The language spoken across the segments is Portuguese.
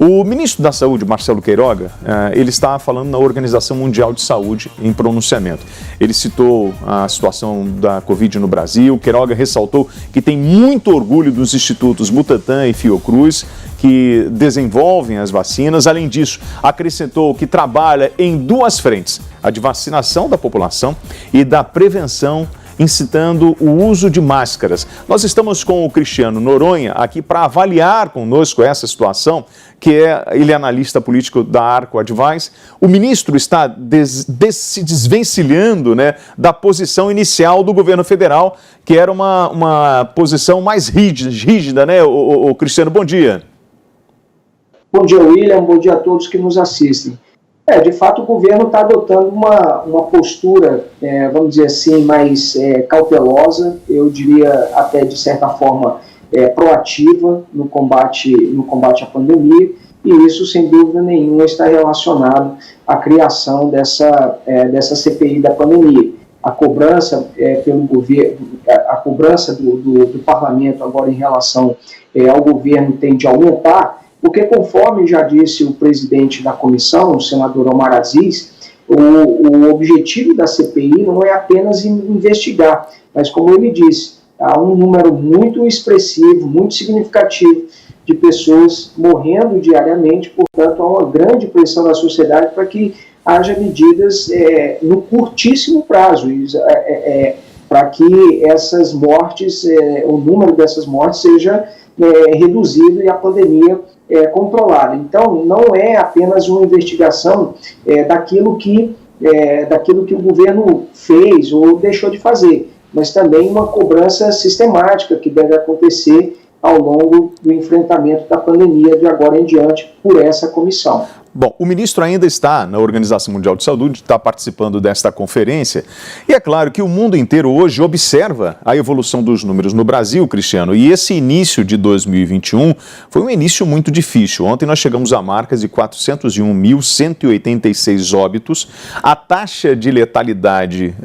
O ministro da Saúde, Marcelo Queiroga, ele está falando na Organização Mundial de Saúde em pronunciamento. Ele citou a situação da Covid no Brasil. Queiroga ressaltou que tem muito orgulho dos institutos Butantan e Fiocruz, que desenvolvem as vacinas. Além disso, acrescentou que trabalha em duas frentes, a de vacinação da população e da prevenção, incitando o uso de máscaras. Nós estamos com o Cristiano Noronha aqui para avaliar conosco essa situação, ele é analista político da Arco Advice. O ministro está se desvencilhando, né, da posição inicial do governo federal, que era uma posição mais rígida, né, o Cristiano? Bom dia. Bom dia, William. Bom dia a todos que nos assistem. De fato, o governo está adotando uma postura, vamos dizer assim, mais cautelosa, eu diria até de certa forma proativa no combate à pandemia, e isso, sem dúvida nenhuma, está relacionado à criação dessa CPI da pandemia. A cobrança pelo governo, a cobrança do parlamento agora em relação ao governo tende a aumentar, porque, conforme já disse o presidente da comissão, o senador Omar Aziz, o objetivo da CPI não é apenas investigar, mas, como ele disse, há um número muito expressivo, muito significativo de pessoas morrendo diariamente, portanto, há uma grande pressão da sociedade para que haja medidas no curtíssimo prazo, para que essas mortes, o número dessas mortes seja reduzido e a pandemia controlada. Então, não é apenas uma investigação daquilo que o governo fez ou deixou de fazer, mas também uma cobrança sistemática que deve acontecer ao longo do enfrentamento da pandemia de agora em diante por essa comissão. Bom, o ministro ainda está na Organização Mundial de Saúde, está participando desta conferência, e é claro que o mundo inteiro hoje observa a evolução dos números no Brasil, Cristiano, e esse início de 2021 foi um início muito difícil. Ontem nós chegamos a marcas de 401.186 óbitos, a taxa de letalidade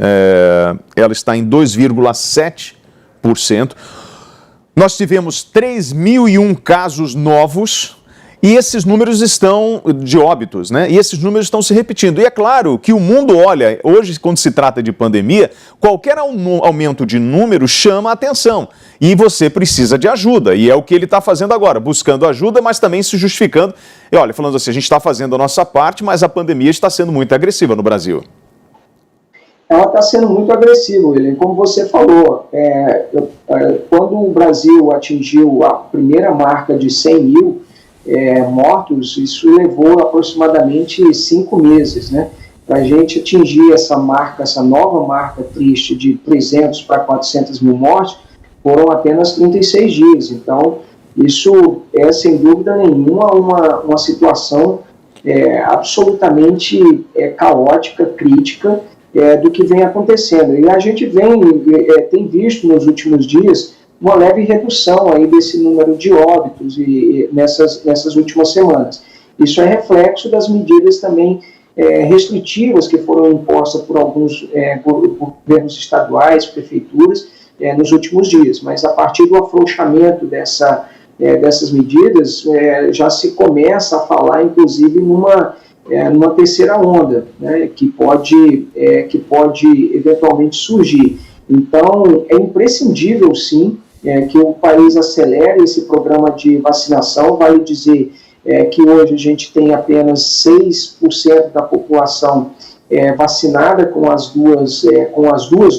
ela está em 2,7%, nós tivemos 3.001 casos novos, e esses números estão de óbitos, né? E esses números estão se repetindo. E é claro que o mundo olha, hoje, quando se trata de pandemia, qualquer aumento de número chama a atenção. E você precisa de ajuda. E é o que ele está fazendo agora, buscando ajuda, mas também se justificando. E olha, falando assim, a gente está fazendo a nossa parte, mas a pandemia está sendo muito agressiva no Brasil. Ela está sendo muito agressiva, William. Como você falou, quando o Brasil atingiu a primeira marca de 100 mil mortos, isso levou aproximadamente 5 meses, né? Para a gente atingir essa nova marca triste de 300 para 400 mil mortes, foram apenas 36 dias. Então, isso é, sem dúvida nenhuma, uma situação absolutamente caótica, crítica, do que vem acontecendo. E a gente tem visto nos últimos dias uma leve redução aí desse número de óbitos nessas últimas semanas. Isso é reflexo das medidas também restritivas que foram impostas por alguns por governos estaduais, prefeituras, nos últimos dias. Mas a partir do afrouxamento dessas medidas, já se começa a falar, inclusive, numa terceira onda, né, que pode eventualmente surgir. Então, é imprescindível, sim, que o país acelere esse programa de vacinação. Vale dizer que hoje a gente tem apenas 6% da população vacinada com as duas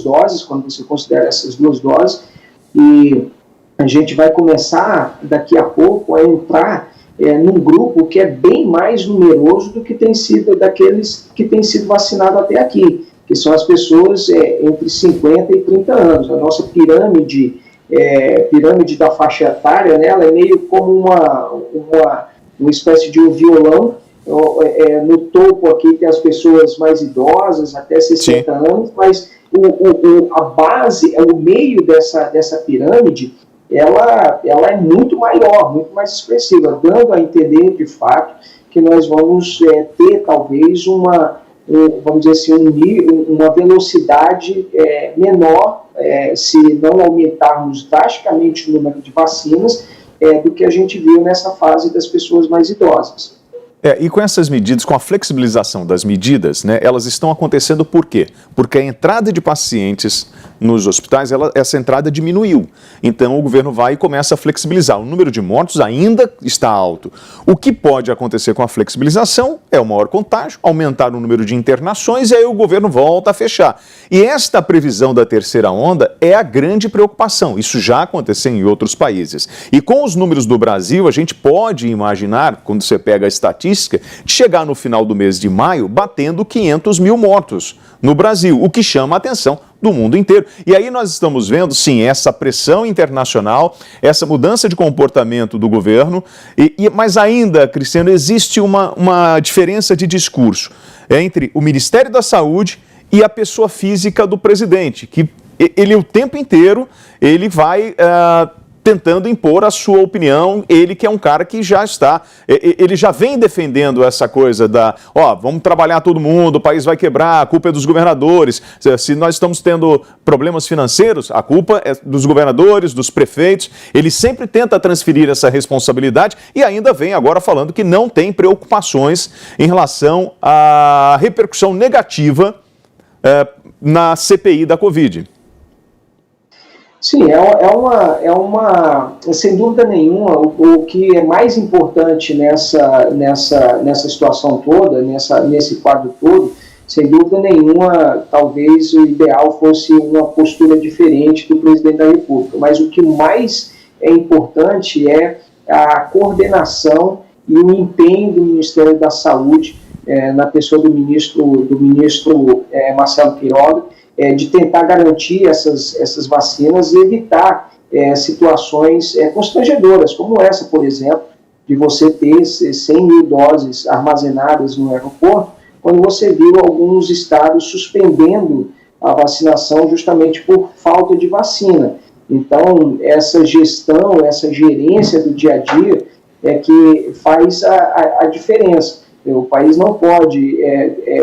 doses, quando você considera essas duas doses, e a gente vai começar daqui a pouco a entrar num grupo que é bem mais numeroso do que tem sido daqueles que têm sido vacinados até aqui, que são as pessoas entre 50 e 30 anos. A nossa pirâmide da faixa etária, né, ela é meio como uma espécie de um violão. No topo aqui tem as pessoas mais idosas, até 60 anos, mas a base, o meio dessa pirâmide, ela é muito maior, muito mais expressiva, dando a entender, de fato, que nós vamos ter, talvez, vamos dizer assim, uma velocidade menor, se não aumentarmos drasticamente o número de vacinas, do que a gente viu nessa fase das pessoas mais idosas. E com essas medidas, com a flexibilização das medidas, né, elas estão acontecendo por quê? Porque a entrada de pacientes nos hospitais, essa entrada diminuiu. Então o governo vai e começa a flexibilizar. O número de mortos ainda está alto. O que pode acontecer com a flexibilização é o maior contágio, aumentar o número de internações e aí o governo volta a fechar. E esta previsão da terceira onda é a grande preocupação. Isso já aconteceu em outros países. E com os números do Brasil, a gente pode imaginar, quando você pega a estatística, de chegar no final do mês de maio batendo 500 mil mortos no Brasil, o que chama a atenção do mundo inteiro. E aí nós estamos vendo, sim, essa pressão internacional, essa mudança de comportamento do governo, mas ainda, Cristiano, existe uma diferença de discurso entre o Ministério da Saúde e a pessoa física do presidente, que ele o tempo inteiro ele vai tentando impor a sua opinião, ele que é um cara que já está, ele já vem defendendo essa coisa vamos trabalhar todo mundo, o país vai quebrar, a culpa é dos governadores, se nós estamos tendo problemas financeiros, a culpa é dos governadores, dos prefeitos, ele sempre tenta transferir essa responsabilidade e ainda vem agora falando que não tem preocupações em relação à repercussão negativa na CPI da Covid. Sim, sem dúvida nenhuma, o que é mais importante nessa situação toda, nesse quadro todo, sem dúvida nenhuma, talvez o ideal fosse uma postura diferente do presidente da República, mas o que mais é importante é a coordenação e o empenho do Ministério da Saúde, na pessoa do ministro Marcelo Queiroga, de tentar garantir essas vacinas e evitar situações constrangedoras, como essa, por exemplo, de você ter 100 mil doses armazenadas no aeroporto, quando você viu alguns estados suspendendo a vacinação justamente por falta de vacina. Então, essa gestão, essa gerência do dia a dia é que faz a diferença. O país não pode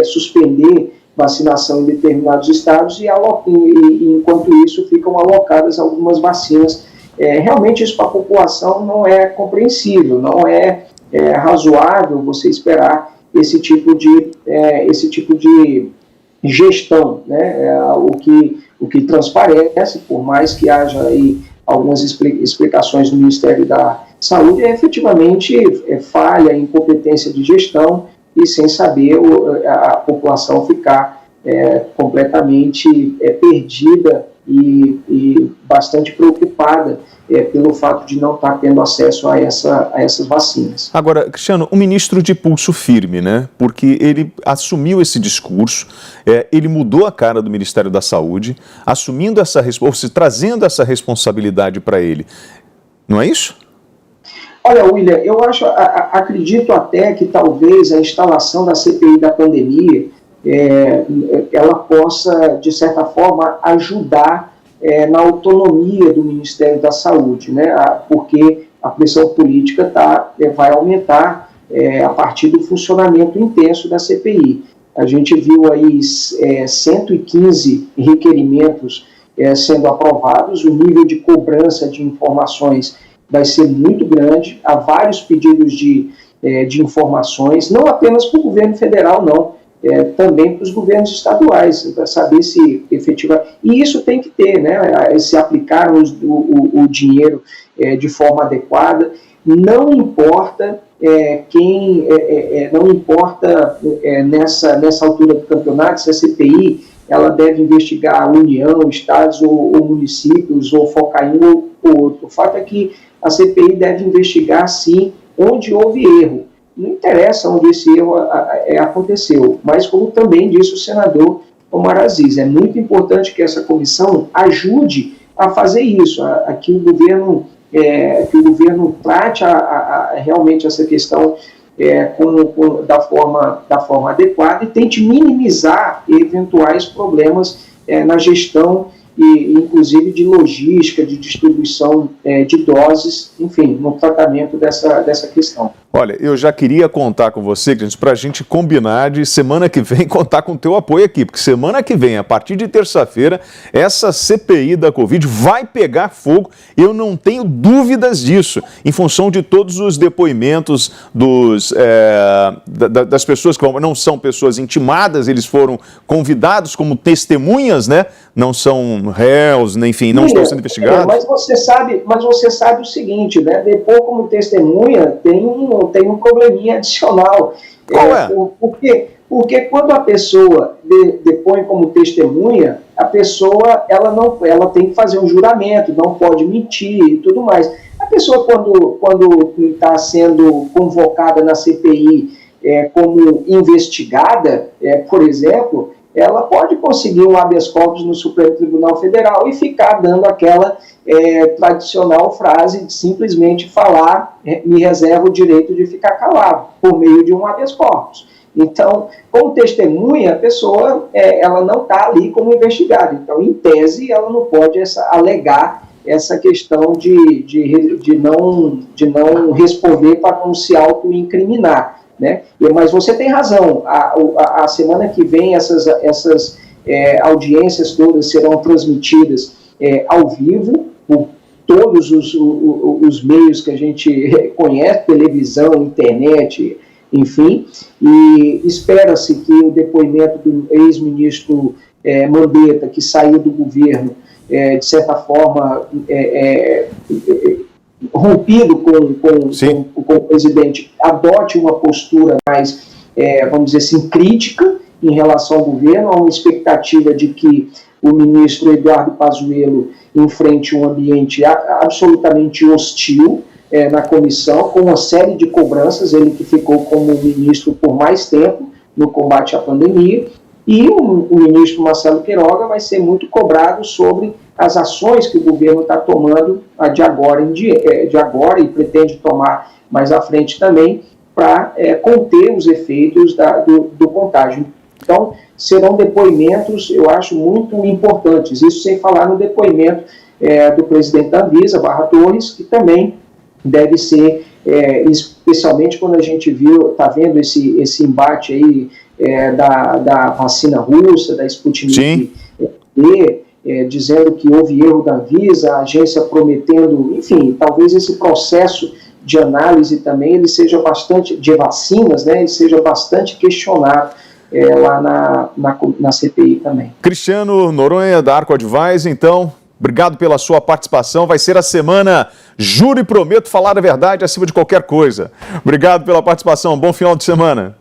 suspender vacinação em determinados estados e enquanto isso ficam alocadas algumas vacinas. Realmente isso para a população não é compreensível, não é razoável você esperar esse tipo de gestão, né? O que transparece, por mais que haja aí algumas explicações do Ministério da Saúde, é efetivamente falha, incompetência de gestão, e sem saber a população ficar completamente perdida e bastante preocupada pelo fato de não estar tendo acesso a essas vacinas. Agora, Cristiano, o ministro de pulso firme, né? Porque ele assumiu esse discurso, ele mudou a cara do Ministério da Saúde, assumindo trazendo essa responsabilidade para ele. Não é isso? Olha, William, eu acredito até que talvez a instalação da CPI da pandemia, ela possa, de certa forma, ajudar na autonomia do Ministério da Saúde, né? Porque a pressão política vai aumentar a partir do funcionamento intenso da CPI. A gente viu aí 115 requerimentos sendo aprovados, o nível de cobrança de informações vai ser muito grande, há vários pedidos de informações, não apenas para o governo federal, não, também para os governos estaduais, para saber se efetivamente... E isso tem que ter, né, se aplicar o dinheiro de forma adequada, não importa nessa altura do campeonato, se a CPI ela deve investigar a União, estados ou municípios, ou focar em um ou outro. O fato é que a CPI deve investigar, sim, onde houve erro. Não interessa onde esse erro aconteceu, mas como também disse o senador Omar Aziz, é muito importante que essa comissão ajude a fazer isso, que o governo trate realmente essa questão da forma adequada e tente minimizar eventuais problemas na gestão e inclusive de logística, de distribuição de doses, enfim, no tratamento dessa questão. Olha, eu já queria contar com você, para a gente combinar de semana que vem contar com o teu apoio aqui, porque semana que vem, a partir de terça-feira, essa CPI da Covid vai pegar fogo, eu não tenho dúvidas disso, em função de todos os depoimentos das pessoas que não são pessoas intimadas, eles foram convidados como testemunhas, né? Não são réus, enfim, não estão sendo investigados. Mas você sabe o seguinte, né? Depor como testemunha tem um probleminha adicional. Qual é? Porque quando a pessoa depõe como testemunha, a pessoa ela tem que fazer um juramento, não pode mentir e tudo mais. A pessoa, quando está sendo convocada na CPI como investigada, por exemplo, ela pode conseguir um habeas corpus no Supremo Tribunal Federal e ficar dando aquela tradicional frase de simplesmente falar, me reserva o direito de ficar calado, por meio de um habeas corpus. Então, como testemunha, a pessoa ela não está ali como investigada. Então, em tese, ela não pode alegar essa questão de não responder para não se auto-incriminar. Né? Mas você tem razão, a semana que vem essas audiências todas serão transmitidas ao vivo por todos os meios que a gente conhece, televisão, internet, enfim, e espera-se que o depoimento do ex-ministro Mandetta, que saiu do governo, de certa forma, rompido com o presidente, adote uma postura mais, vamos dizer assim, crítica em relação ao governo. Há uma expectativa de que o ministro Eduardo Pazuello enfrente um ambiente absolutamente hostil na comissão, com uma série de cobranças, ele que ficou como ministro por mais tempo no combate à pandemia, e o ministro Marcelo Queiroga vai ser muito cobrado sobre as ações que o governo está tomando de agora e pretende tomar mais à frente também para conter os efeitos do contágio. Então, serão depoimentos, eu acho, muito importantes. Isso sem falar no depoimento do presidente da Anvisa, Barra Torres, que também deve ser, especialmente quando a gente está vendo esse embate aí da vacina russa, da Sputnik V, dizendo que houve erro da Anvisa, a agência prometendo, enfim, talvez esse processo de análise também, ele seja bastante, de vacinas, né, ele seja bastante questionado lá na CPI também. Cristiano Noronha, da Arco Advice, então, obrigado pela sua participação, vai ser a semana, juro e prometo falar a verdade acima de qualquer coisa. Obrigado pela participação, bom final de semana.